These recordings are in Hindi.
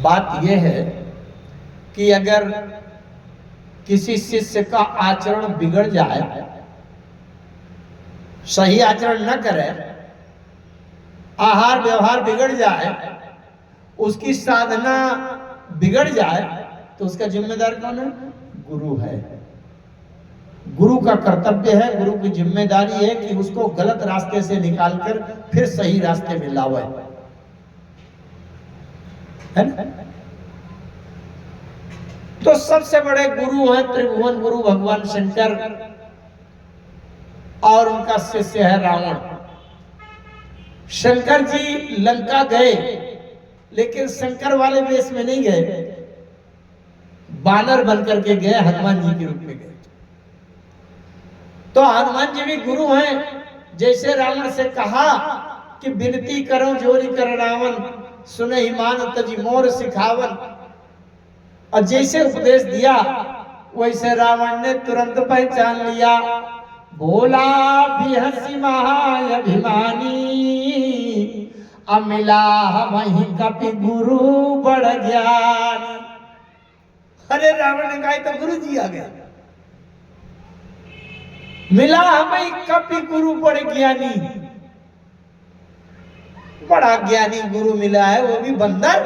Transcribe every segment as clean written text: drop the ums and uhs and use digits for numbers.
बात यह है कि अगर किसी शिष्य का आचरण बिगड़ जाए, सही आचरण न करे, आहार व्यवहार बिगड़ जाए, उसकी साधना बिगड़ जाए, तो उसका जिम्मेदार कौन है? गुरु है। गुरु का कर्तव्य है, गुरु की जिम्मेदारी है कि उसको गलत रास्ते से निकालकर फिर सही रास्ते में लावे, है ना? तो सबसे बड़े गुरु हैं त्रिभुवन गुरु भगवान शंकर, और उनका शिष्य है रावण। शंकर जी लंका गए, लेकिन शंकर वाले वेश में नहीं गए, बानर बनकर के गए, हनुमान जी के रूप में गए। तो हनुमान जी भी गुरु हैं। जैसे रावण से कहा कि विनती करो जोरी कर रावण, सुने ही मान तजी मोर सिखावन, और जैसे उपदेश दिया वैसे रावण ने तुरंत पहचान लिया। भोला भी हंसी महाअभिमानी, अमिला वही कपि गुरु बड़ ज्ञानी। अरे रावण ने कहा तो गुरु जी आ गया, मिला हमें कपि गुरु बड़ ज्ञानी, बड़ा ज्ञानी गुरु मिला है, वो भी बंदर।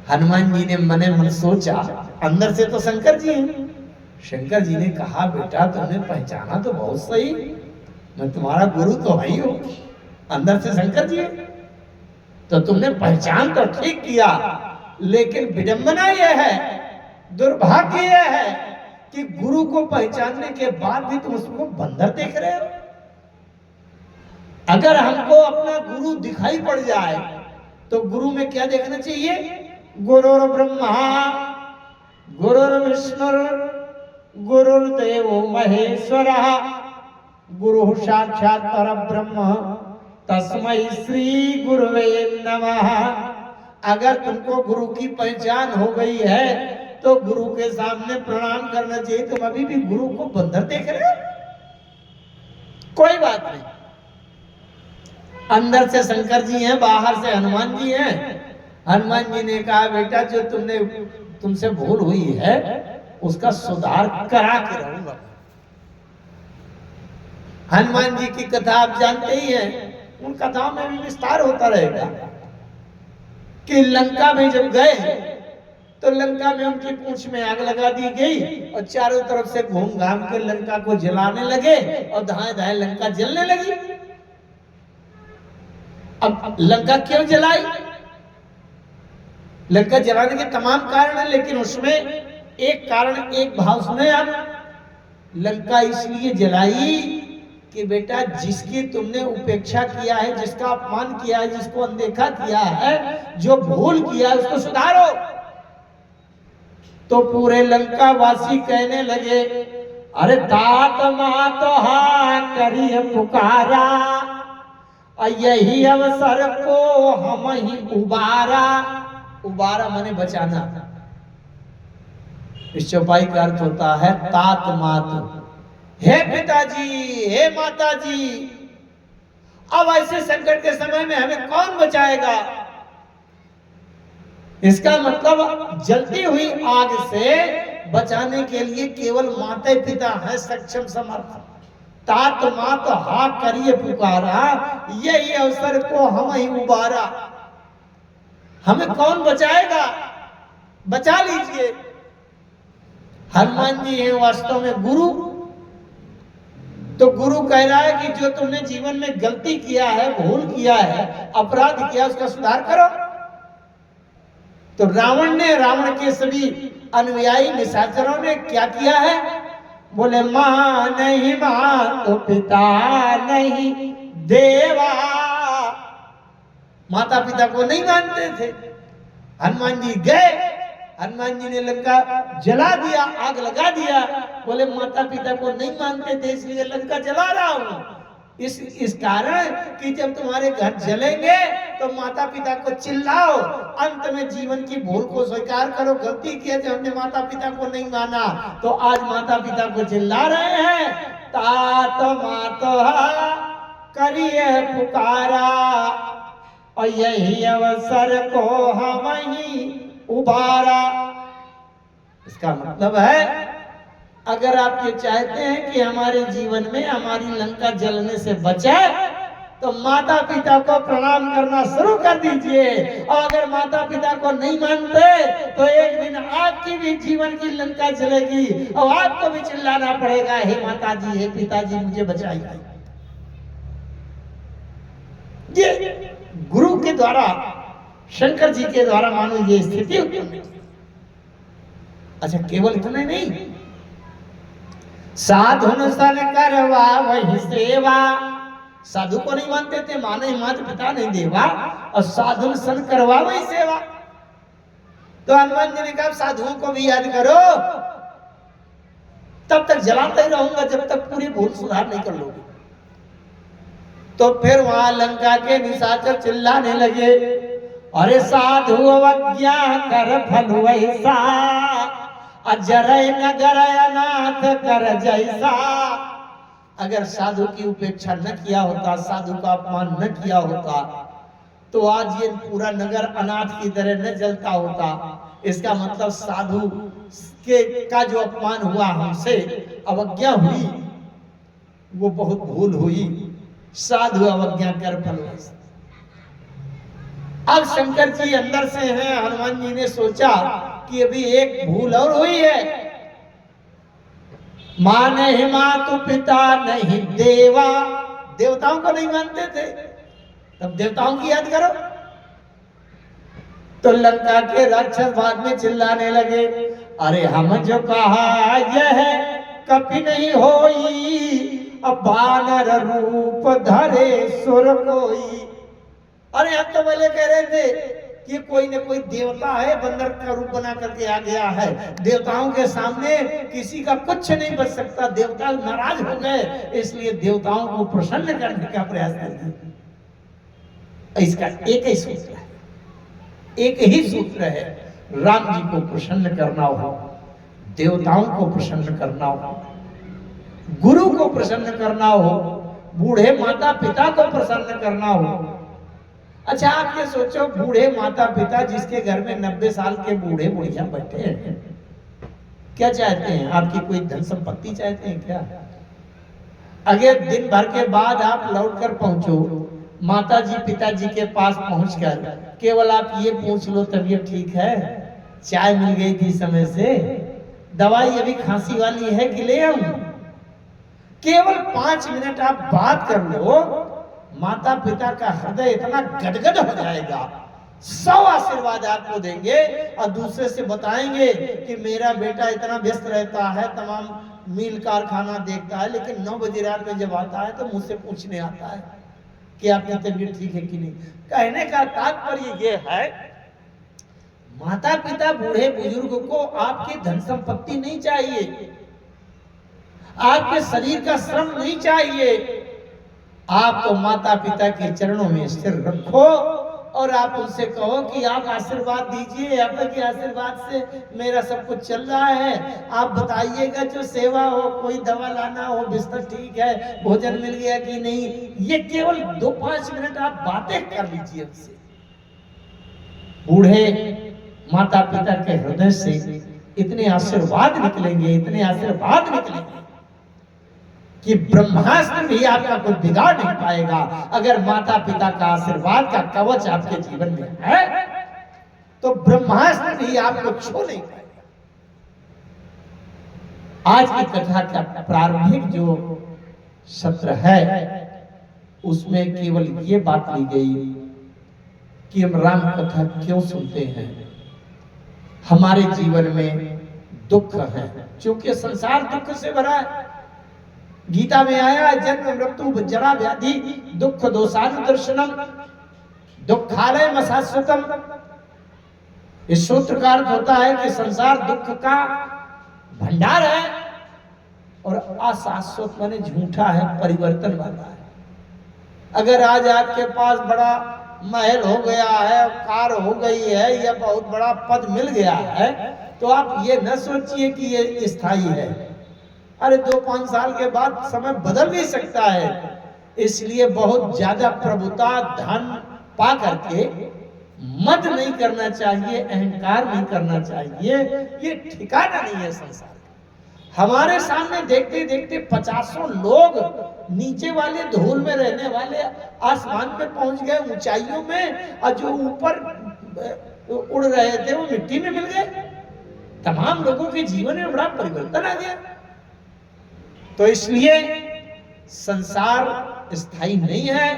हनुमान जी ने मने मन सोचा, अंदर से तो शंकर जी हैं। शंकर जी ने कहा बेटा तुमने पहचाना तो बहुत सही, मैं तुम्हारा गुरु तो है ही हूं। अंदर से शंकर जी है तो तुमने पहचान तो ठीक किया, लेकिन विडंबना यह है, दुर्भाग्य यह है कि गुरु को पहचानने के बाद भी तुम उसको बंदर देख रहे हो। अगर हमको अपना गुरु दिखाई पड़ जाए तो गुरु में क्या देखना चाहिए? गुरुर ब्रह्मा गुरुर विष्णु गुरुर्देव महेश्वर, गुरु साक्षात परब्रह्म तस्मै श्री गुरुवे नमः। अगर तुमको गुरु की पहचान हो गई है तो गुरु के सामने प्रणाम करना चाहिए। तुम अभी भी गुरु को बंदर देख रहे हो? कोई बात नहीं, अंदर से शंकर जी हैं, बाहर से हनुमान जी हैं। हनुमान जी ने कहा बेटा जो तुमसे भूल हुई है उसका सुधार करा के रहूंगा। हनुमान जी की कथा आप जानते ही हैं, उन कथाओं में भी विस्तार होता रहेगा कि लंका में जब गए तो लंका में उनकी पूंछ में आग लगा दी गई और चारों तरफ से घूम घाम के लंका को जलाने लगे और धाए धाए लंका जलने लगी। अब लंका क्यों जलाई? लंका जलाने के तमाम कारण है, लेकिन उसमें एक कारण, एक भाव सुने आप। लंका इसलिए जलाई कि बेटा जिसकी तुमने उपेक्षा किया है, जिसका अपमान किया है, जिसको अनदेखा किया है, जो भूल किया है उसको सुधारो। तो पूरे लंका वासी कहने लगे अरे तात मात हा करिए पुकारा, यही अवसर को हम ही उबारा। उबारा माने बचाना। इस चौपाई का अर्थ होता है तात मात, हे पिताजी, हे माताजी, अब ऐसे संकट के समय में हमें कौन बचाएगा? इसका मतलब जलती हुई आग से बचाने के लिए केवल माता पिता है सक्षम समर्थ। तात मात हा करिए पुकारा, यही अवसर को हम ही उबारा। हमें कौन बचाएगा? बचा लीजिए। हनुमान जी हैं वास्तव में गुरु। तो गुरु कह रहा है कि जो तुमने जीवन में गलती किया है, भूल किया है, अपराध किया, उसका सुधार करो। तो रावण के सभी अनुयायी निशाचरों ने क्या किया है? बोले मां नहीं, मां तो पिता नहीं देवा। माता पिता को नहीं मानते थे। हनुमान जी गए, हनुमान जी ने लंका जला दिया, आग लगा दिया। बोले माता पिता को नहीं मानते थे इसलिए लंका जला रहा हूं। इस कारण कि जब तुम्हारे घर जलेंगे तो माता पिता को चिल्लाओ, अंत में जीवन की भूल को स्वीकार करो, गलती किया जब हमने माता पिता को नहीं माना। तो आज माता पिता को चिल्ला रहे हैं तात माता करिए पुकारा, और यही अवसर को हम ही उबारा। इसका मतलब है, अगर आप ये चाहते हैं कि हमारे जीवन में हमारी लंका जलने से बचे, तो माता पिता को प्रणाम करना शुरू कर दीजिए। और अगर माता पिता को नहीं मानते तो एक दिन आपकी भी जीवन की लंका जलेगी और आपको भी चिल्लाना पड़ेगा, हे माता जी, हे पिताजी, मुझे बचाइए। ये गुरु के द्वारा, शंकर जी के द्वारा मानो ये स्थिति उत्पन्न। अच्छा, केवल इतना ही नहीं, साधुन सन करवा वही सेवा। साधु को नहीं मानते थे, माने माता पिता नहीं देवा, और साधुन सन करवा वही सेवा। तो हनुमान जी ने कहा, साधुओं को भी याद करो, तब तक जलाता ही रहूंगा जब तक पूरी भूल सुधार नहीं कर लोगे। तो फिर वहां लंका के निशाचर चिल्लाने लगे, अरे साधु अवज्ञा कर फल वैसा, अजरय नगर अनाथ कर जैसा। अगर साधु की उपेक्षा न किया होता, साधु का अपमान न किया होता, तो आज ये पूरा नगर अनाथ की तरह न जलता होता। इसका मतलब साधु के का जो अपमान हुआ, हमसे अवज्ञा हुई, वो बहुत भूल हुई। साधु अवज्ञा कर फल वैसा। अब शंकर जी अंदर से हैं, हनुमान जी ने सोचा कि अभी एक भूल और हुई है। मां नहीं मातु पिता नहीं देवा, देवताओं को नहीं मानते थे, तब देवताओं की याद करो। तो लंका के राक्षस बाद में चिल्लाने लगे, अरे हम जो कहा यह कभी नहीं होई, अब बानर रूप धरे सुर कोई। अरे हम तो पहले कह रहे थे कि कोई न कोई देवता है, बंदर का रूप बना करके आ गया है, देवताओं के सामने किसी का कुछ नहीं बच सकता। देवता नाराज हो गए, इसलिए देवताओं को प्रसन्न करने का प्रयास करते। इसका एक ही सूत्र है, एक ही सूत्र है, राम जी को प्रसन्न करना हो, देवताओं को प्रसन्न करना हो, गुरु को प्रसन्न करना हो, बूढ़े माता पिता को प्रसन्न करना हो। अच्छा, आप ये सोचो, बूढ़े माता पिता जिसके घर में 90 साल के बूढ़े बुढ़िया बैठे हैं, क्या चाहते हैं? आपकी कोई धन संपत्ति चाहते हैं क्या? अगर दिन भर के बाद आप लौट कर पहुंचो, माता जी पिताजी के पास पहुंचकर केवल आप ये पूछ लो, तबीयत ठीक है, चाय मिल गई थी समय से, दवाई अभी खांसी वाली है कि ले आऊं, केवल 5 मिनट आप बात कर लो, माता पिता का हृदय इतना गदगद हो जाएगा, 100 आशीर्वाद आपको देंगे और दूसरे से बताएंगे कि मेरा बेटा इतना व्यस्त रहता है, तमाम मील कारखाना देखता है, लेकिन 9 बजे रात में जब आता है तो मुझसे पूछने आता है कि आपकी तबीयत ठीक है कि नहीं। कहने का तात्पर्य ये है, माता पिता बूढ़े बुजुर्ग को आपकी धन संपत्ति नहीं चाहिए, आपके शरीर का श्रम नहीं चाहिए। आप तो माता पिता के चरणों में स्थिर रखो और आप उनसे कहो कि आप आशीर्वाद दीजिए, आपके आशीर्वाद से मेरा सब कुछ चल रहा है, आप बताइएगा जो सेवा हो, कोई दवा लाना हो, बिस्तर ठीक है, भोजन मिल गया कि नहीं। ये केवल 2-5 मिनट आप बातें कर लीजिए उनसे। बूढ़े माता पिता के हृदय से इतने आशीर्वाद निकलेंगे, इतने आशीर्वाद निकलेंगे कि ब्रह्मास्त्र भी आपका कोई बिगाड़ नहीं पाएगा। अगर माता पिता का आशीर्वाद का कवच आपके जीवन में है तो ब्रह्मास्त्र भी आपको छू नहीं पाएगा। आज की कथा का प्रारंभिक जो सत्र है उसमें केवल ये बात ली गई कि हम राम कथा क्यों सुनते हैं। हमारे जीवन में दुख है, क्योंकि संसार दुख से भरा है। गीता में आया, जन्म मृत्यु जरा व्याधि दुख दोषानुदर्शनम दुखालय मशाश्वतम। इस सूत्र का अर्थ होता है कि संसार दुख का भंडार है और अशाश्वत माने झूठा है, परिवर्तन वाला है। अगर आज आपके पास बड़ा महल हो गया है, कार हो गई है या बहुत बड़ा पद मिल गया है तो आप ये न सोचिए कि ये स्थायी है। अरे 2-5 साल के बाद समय बदल भी सकता है। इसलिए बहुत ज्यादा प्रभुता, धन, पा करके मद नहीं करना चाहिए, अहंकार नहीं करना चाहिए। ये ठिकाना नहीं है संसार का। हमारे सामने देखते देखते 50 लोग नीचे वाले धूल में रहने वाले आसमान पे पहुंच गए, ऊंचाइयों में, और जो ऊपर उड़ रहे थे वो मिट्टी में मिल गए। तमाम लोगों के जीवन में बड़ा परिवर्तन आ गया। तो इसलिए संसार स्थायी नहीं है।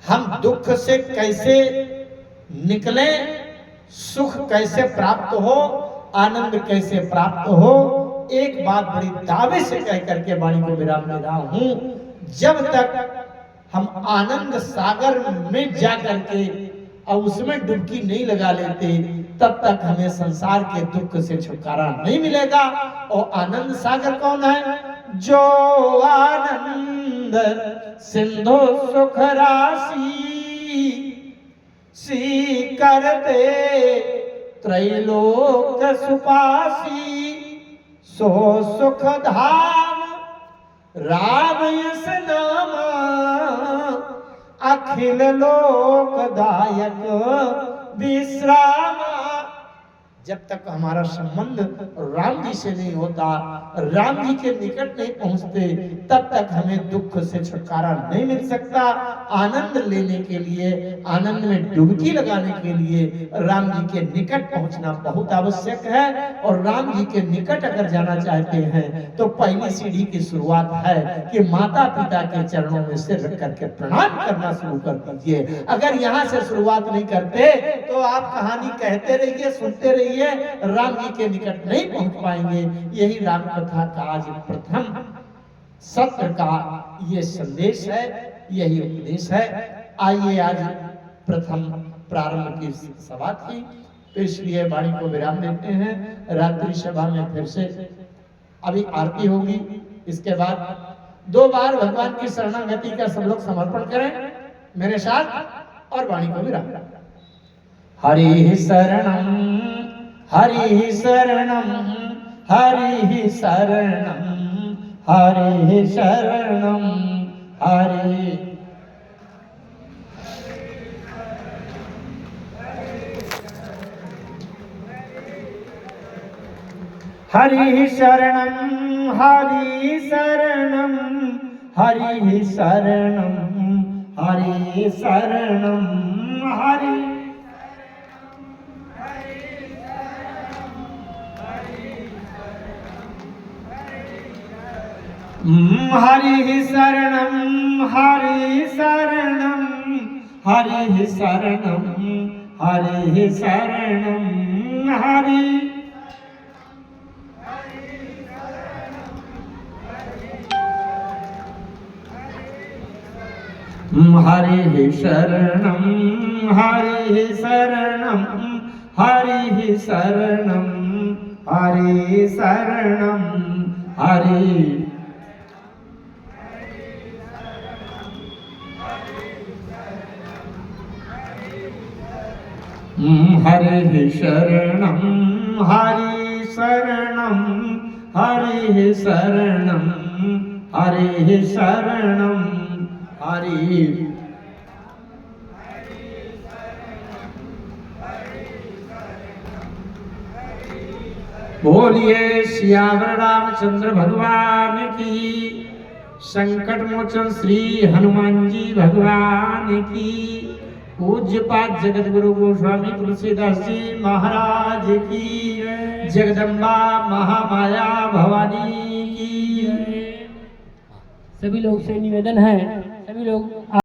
हम दुख से कैसे निकले, सुख कैसे प्राप्त हो, आनंद कैसे प्राप्त हो, एक बात बड़ी दावे से कह करके वाणी को विराम दे रहा हूं। जब तक हम आनंद सागर में जा करके और उसमें डुबकी नहीं लगा लेते, तब तक हमें संसार के दुख से छुटकारा नहीं मिलेगा। और आनंद सागर कौन है? जो आनंद सिंधु सुख राशि सी करते त्रैलोक सुपासी, सो सुख धाम राम यस नामा, अखिल लोकदायक विश्राम। जब तक हमारा संबंध राम जी से नहीं होता, राम जी के निकट नहीं पहुंचते, तब तक हमें दुख से छुटकारा नहीं मिल सकता। आनंद लेने के लिए, आनंद में डुबकी लगाने के लिए राम जी के निकट पहुंचना बहुत आवश्यक है। और राम जी के निकट अगर जाना चाहते हैं तो पहली सीढ़ी की शुरुआत है कि माता पिता के चरणों में सिर रख करके प्रणाम करना शुरू कर दीजिए। अगर यहाँ से शुरुआत नहीं करते तो आप कहानी कहते रहिए, सुनते रहिए, राम जी के निकट नहीं पहुंच पाएंगे। यही राम कथा का आज प्रथम सत्र का ये संदेश है, यही उपदेश है। आइए आज प्रथम प्रारंभ की सभा थी, तो इसलिए वाणी को विराम देते हैं। रात्रि सभा में फिर से अभी आरती होगी, इसके बाद 2 बार भगवान की शरणागति का सब लोग समर्पण करें मेरे साथ और वाणी को विराम। हरि शरणम हरि शरणम हरि शरणम हरि शरणम हरि। हरि शरणम हरि शरणम हरि शरणम हरि शरणम हरि। हरि शरणम हरि शरणम हरि शरणम हरि शरणम हरि। हरि शरणम हरि शरणम हरि शरणम हरि शरणम हरि। हरि शरणम हरि शरणम हरि शरणम हरि शरणम हरि। बोलिए सियावर रामचंद्र भगवान की, संकट मोचन श्री हनुमान जी भगवान की, पूज्यपाद जगत गुरु गोस्वामी तुलसीदास जी महाराज की, जगदम्बा महामाया भवानी की। सभी लोग से निवेदन है, सभी लोग